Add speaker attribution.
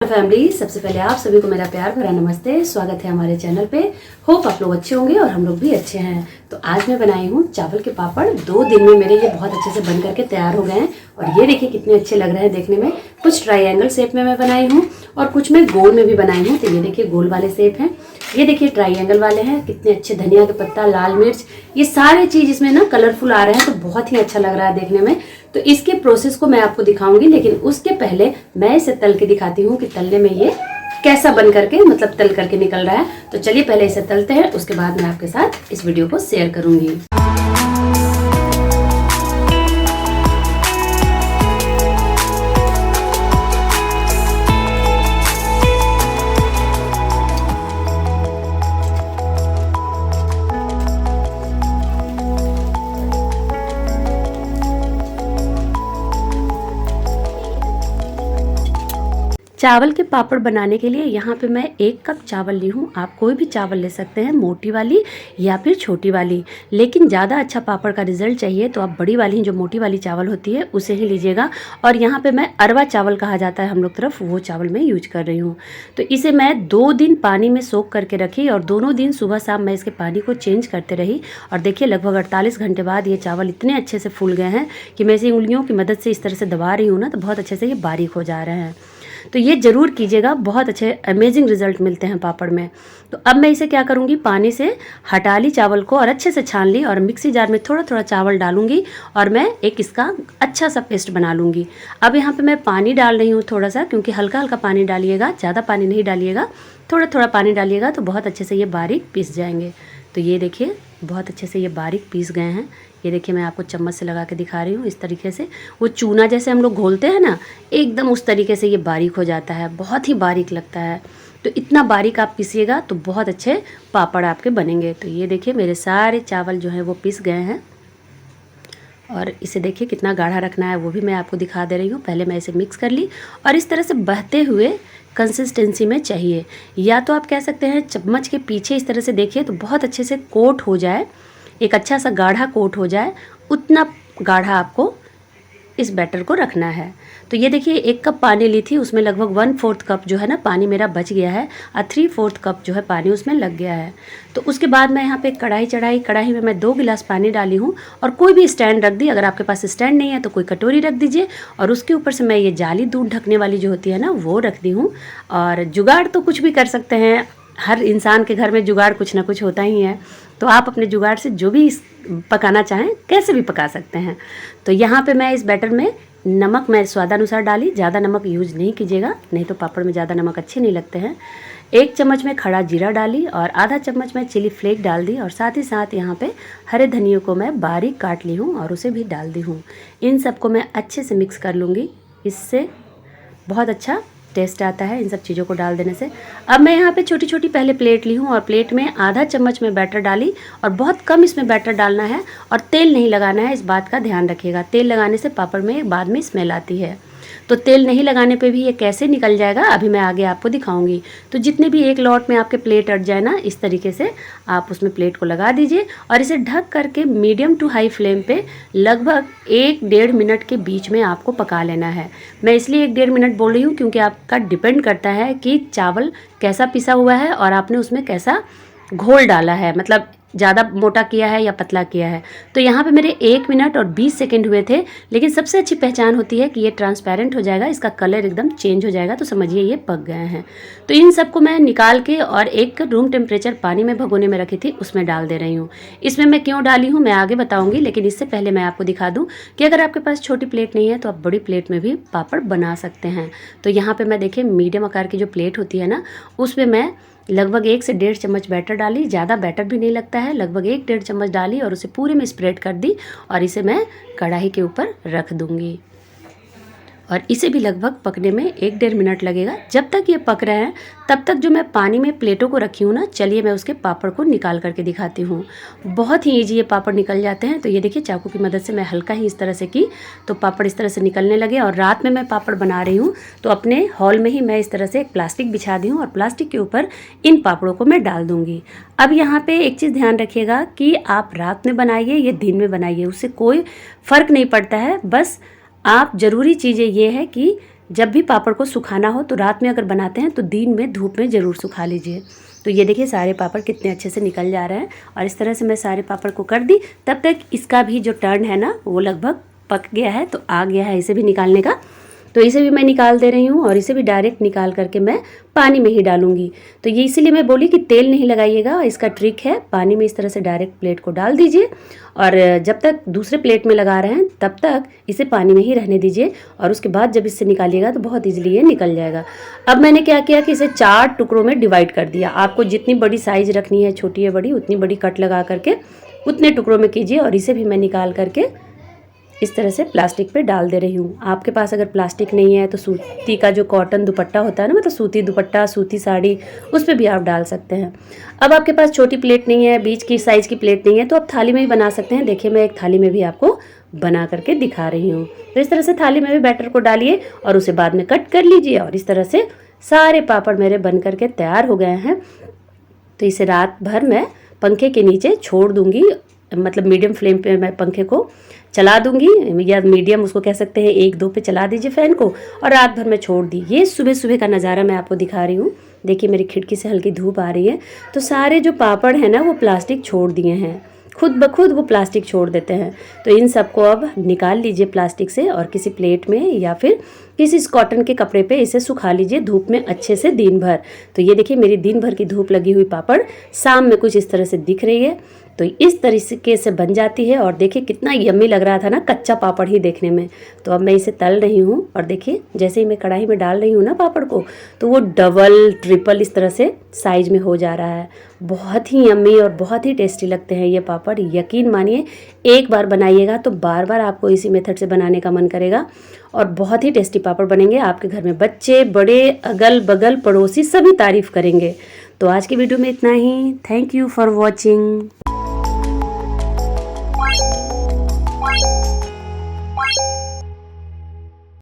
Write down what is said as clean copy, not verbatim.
Speaker 1: Family, सबसे पहले आप सभी को मेरा प्यार भरा नमस्ते। स्वागत है हमारे चैनल पे। होप आप लोग अच्छे होंगे और हम लोग भी अच्छे हैं। तो आज मैं बनाई हूँ चावल के पापड़। 2 दिन में मेरे ये बहुत अच्छे से बन करके तैयार हो गए हैं और ये देखिए कितने अच्छे लग रहे हैं देखने में। कुछ ट्रायंगल शेप में मैं बनाई हूँ और कुछ मैं गोल में भी बनाई हूँ। तो ये देखिए गोल वाले शेप हैं, ये देखिए ट्रायंगल वाले हैं। कितने अच्छे धनिया के पत्ता, लाल मिर्च, ये सारे चीज इसमें ना कलरफुल आ रहे हैं, तो बहुत ही अच्छा लग रहा है देखने में। तो इसके प्रोसेस को मैं आपको दिखाऊंगी, लेकिन उसके पहले मैं इसे तल के दिखाती हूँ कि तलने में ये कैसा बन करके मतलब तल करके निकल रहा है। तो चलिए पहले इसे तलते हैं, उसके बाद मैं आपके साथ इस वीडियो को शेयर करूंगी। चावल के पापड़ बनाने के लिए यहाँ पे मैं 1 कप चावल ली हूँ। आप कोई भी चावल ले सकते हैं, मोटी वाली या फिर छोटी वाली, लेकिन ज़्यादा अच्छा पापड़ का रिजल्ट चाहिए तो आप बड़ी वाली जो मोटी वाली चावल होती है उसे ही लीजिएगा। और यहाँ पे मैं अरवा चावल कहा जाता है हम लोग तरफ, वो चावल मैं यूज कर रही हूँ। तो इसे मैं 2 दिन पानी में सोख करके रखी और दोनों दिन सुबह शाम मैं इसके पानी को चेंज करते रही। और देखिए लगभग 48 घंटे बाद ये चावल इतने अच्छे से फूल गए हैं कि मैं इसे उंगलियों की मदद से इस तरह से दबा रही हूँ ना, तो बहुत अच्छे से ये बारीक हो जा रहे हैं। तो ये ज़रूर कीजिएगा, बहुत अच्छे अमेजिंग रिजल्ट मिलते हैं पापड़ में। तो अब मैं इसे क्या करूँगी, पानी से हटा ली चावल को और अच्छे से छान ली और मिक्सी जार में थोड़ा थोड़ा चावल डालूंगी और मैं एक इसका अच्छा सा पेस्ट बना लूँगी। अब यहाँ पे मैं पानी डाल रही हूँ थोड़ा सा, क्योंकि हल्का हल्का पानी डालिएगा, ज़्यादा पानी नहीं डालिएगा, थोड़ा थोड़ा पानी डालिएगा तो बहुत अच्छे से ये बारीक पीस जाएंगे। तो ये देखिए बहुत अच्छे से ये बारीक पीस गए हैं। ये देखिए मैं आपको चम्मच से लगा के दिखा रही हूँ, इस तरीके से वो चूना जैसे हम लोग घोलते हैं ना, एकदम उस तरीके से ये बारीक हो जाता है, बहुत ही बारीक लगता है। तो इतना बारीक आप पीसिएगा तो बहुत अच्छे पापड़ आपके बनेंगे। तो ये देखिए मेरे सारे चावल जो है वो पिस गए हैं और इसे देखिए कितना गाढ़ा रखना है वो भी मैं आपको दिखा दे रही हूँ। पहले मैं इसे मिक्स कर ली और इस तरह से बहते हुए कंसिस्टेंसी में चाहिए, या तो आप कह सकते हैं चम्मच के पीछे इस तरह से देखिए तो बहुत अच्छे से कोट हो जाए, एक अच्छा सा गाढ़ा कोट हो जाए, उतना गाढ़ा आपको इस बैटर को रखना है। तो ये देखिए 1 कप पानी ली थी, उसमें लगभग 1/4 कप जो है ना पानी मेरा बच गया है और 3/4 कप जो है पानी उसमें लग गया है। तो उसके बाद मैं यहाँ पे कढ़ाई चढ़ाई, कढ़ाई में मैं 2 गिलास पानी डाली हूँ और कोई भी स्टैंड रख दी। अगर आपके पास स्टैंड नहीं है तो कोई कटोरी रख दीजिए और उसके ऊपर से मैं ये जाली दूध ढकने वाली जो होती है ना वो रख दी हूँ। और जुगाड़ तो कुछ भी कर सकते हैं, हर इंसान के घर में जुगाड़ कुछ ना कुछ होता ही है, तो आप अपने जुगाड़ से जो भी पकाना चाहें कैसे भी पका सकते हैं। तो यहाँ पे मैं इस बैटर में नमक मैं स्वादानुसार डाली, ज़्यादा नमक यूज नहीं कीजिएगा, नहीं तो पापड़ में ज़्यादा नमक अच्छे नहीं लगते हैं। 1 चम्मच में खड़ा जीरा डाली और आधा चम्मच में चिली फ्लेक डाल दी और साथ ही साथ यहाँ पे हरे धनिया को मैं बारीक काट ली हूँ और उसे भी डाल दी हूँ। इन सबको मैं अच्छे से मिक्स कर लूँगी, इससे बहुत अच्छा टेस्ट आता है इन सब चीज़ों को डाल देने से। अब मैं यहाँ पे छोटी छोटी पहले प्लेट ली हूँ और प्लेट में आधा चम्मच में बैटर डाली और बहुत कम इसमें बैटर डालना है और तेल नहीं लगाना है, इस बात का ध्यान रखिएगा। तेल लगाने से पापड़ में बाद में स्मेल आती है, तो तेल नहीं लगाने पे भी ये कैसे निकल जाएगा अभी मैं आगे आपको दिखाऊंगी। तो जितने भी एक लॉट में आपके प्लेट अट जाए ना, इस तरीके से आप उसमें प्लेट को लगा दीजिए और इसे ढक करके मीडियम टू हाई फ्लेम पे लगभग 1-1.5 मिनट के बीच में आपको पका लेना है। मैं इसलिए 1-1.5 मिनट बोल रही हूँ क्योंकि आपका डिपेंड करता है कि चावल कैसा पिसा हुआ है और आपने उसमें कैसा घोल डाला है, मतलब ज़्यादा मोटा किया है या पतला किया है। तो यहाँ पे मेरे 1 मिनट और 20 सेकंड हुए थे, लेकिन सबसे अच्छी पहचान होती है कि ये ट्रांसपेरेंट हो जाएगा, इसका कलर एकदम चेंज हो जाएगा, तो समझिए ये पक गए हैं। तो इन सबको मैं निकाल के और एक रूम टेम्परेचर पानी में भगोने में रखी थी उसमें डाल दे रही हूँ। इसमें मैं क्यों डाली हूँ मैं आगे बताऊँगी, लेकिन इससे पहले मैं आपको दिखा दूँ कि अगर आपके पास छोटी प्लेट नहीं है तो आप बड़ी प्लेट में भी पापड़ बना सकते हैं। तो यहाँ पर मैं देखिए मीडियम आकार की जो प्लेट होती है ना, उसमें मैं लगभग 1 से 1.5 चम्मच बैटर डाली, ज़्यादा बैटर भी नहीं लगता है, लगभग 1-1.5 चम्मच डाली और उसे पूरे में स्प्रेड कर दी और इसे मैं कढ़ाई के ऊपर रख दूँगी। और इसे भी लगभग पकने में 1-1.5 मिनट लगेगा। जब तक ये पक रहे हैं तब तक जो मैं पानी में प्लेटों को रखी हूँ ना, चलिए मैं उसके पापड़ को निकाल करके दिखाती हूँ। बहुत ही ईजी ये पापड़ निकल जाते हैं। तो ये देखिए चाकू की मदद से मैं हल्का ही इस तरह से की तो पापड़ इस तरह से निकलने लगे। और रात में मैं पापड़ बना रही हूँ तो अपने हॉल में ही मैं इस तरह से एक प्लास्टिक बिछा दी हूँ और प्लास्टिक के ऊपर इन पापड़ों को मैं डाल दूँगी। अब यहाँ पे एक चीज़ ध्यान रखिएगा कि आप रात में बनाइए या दिन में बनाइए, उससे कोई फ़र्क नहीं पड़ता है। बस आप ज़रूरी चीज़ें ये है कि जब भी पापड़ को सुखाना हो तो रात में अगर बनाते हैं तो दिन में धूप में ज़रूर सुखा लीजिए। तो ये देखिए सारे पापड़ कितने अच्छे से निकल जा रहे हैं और इस तरह से मैं सारे पापड़ को कर दी। तब तक इसका भी जो टर्न है ना वो लगभग पक गया है, तो आ गया है इसे भी निकालने का। तो इसे भी मैं निकाल दे रही हूँ और इसे भी डायरेक्ट निकाल करके मैं पानी में ही डालूंगी। तो ये इसीलिए मैं बोली कि तेल नहीं लगाइएगा, इसका ट्रिक है। पानी में इस तरह से डायरेक्ट प्लेट को डाल दीजिए और जब तक दूसरे प्लेट में लगा रहे हैं तब तक इसे पानी में ही रहने दीजिए और उसके बाद जब इससे निकालिएगा तो बहुत ईजिली ये निकल जाएगा। अब मैंने क्या किया कि इसे 4 टुकड़ों में डिवाइड कर दिया। आपको जितनी बड़ी साइज़ रखनी है, छोटी या बड़ी, उतनी बड़ी कट लगा करके उतने टुकड़ों में कीजिए और इसे भी मैं निकाल करके इस तरह से प्लास्टिक पे डाल दे रही हूँ। आपके पास अगर प्लास्टिक नहीं है तो सूती का जो कॉटन दुपट्टा होता है ना, मतलब सूती दुपट्टा, सूती साड़ी, उस पर भी आप डाल सकते हैं। अब आपके पास छोटी प्लेट नहीं है, बीच की साइज़ की प्लेट नहीं है, तो आप थाली में ही बना सकते हैं। देखिए मैं एक थाली में भी आपको बना करके दिखा रही हूँ। तो इस तरह से थाली में भी बैटर को डालिए और उसे बाद में कट कर लीजिए और इस तरह से सारे पापड़ मेरे बन करके तैयार हो गए हैं। तो इसे रात भर मैं पंखे के नीचे छोड़ दूँगी, मतलब मीडियम फ्लेम पे मैं पंखे को चला दूंगी, या मीडियम उसको कह सकते हैं, 1-2 पे चला दीजिए फ़ैन को और रात भर में छोड़ दी। ये सुबह सुबह का नज़ारा मैं आपको दिखा रही हूँ। देखिए मेरी खिड़की से हल्की धूप आ रही है, तो सारे जो पापड़ हैं ना वो प्लास्टिक छोड़ दिए हैं, खुद ब खुद वो प्लास्टिक छोड़ देते हैं। तो इन सबको अब निकाल लीजिए प्लास्टिक से और किसी प्लेट में या फिर किसी कॉटन के कपड़े पे इसे सुखा लीजिए धूप में अच्छे से दिन भर। तो ये देखिए मेरी दिन भर की धूप लगी हुई पापड़ शाम में कुछ इस तरह से दिख रही है। तो इस तरीके से बन जाती है और देखिए कितना यम्मी लग रहा था ना कच्चा पापड़ ही देखने में। तो अब मैं इसे तल रही हूँ और देखिए जैसे ही मैं कढ़ाई में डाल रही हूँ ना पापड़ को, तो वो डबल ट्रिपल इस तरह से साइज में हो जा रहा है। बहुत ही यम्मी और बहुत ही टेस्टी लगते हैं ये पापड़। यकीन मानिए एक बार बनाइएगा तो बार बार आपको इसी मेथड से बनाने का मन करेगा और बहुत ही टेस्टी पापड़ बनेंगे। आपके घर में बच्चे, बड़े, अगल बगल, पड़ोसी सभी तारीफ करेंगे। तो आज की वीडियो में इतना ही। Thank you for watching.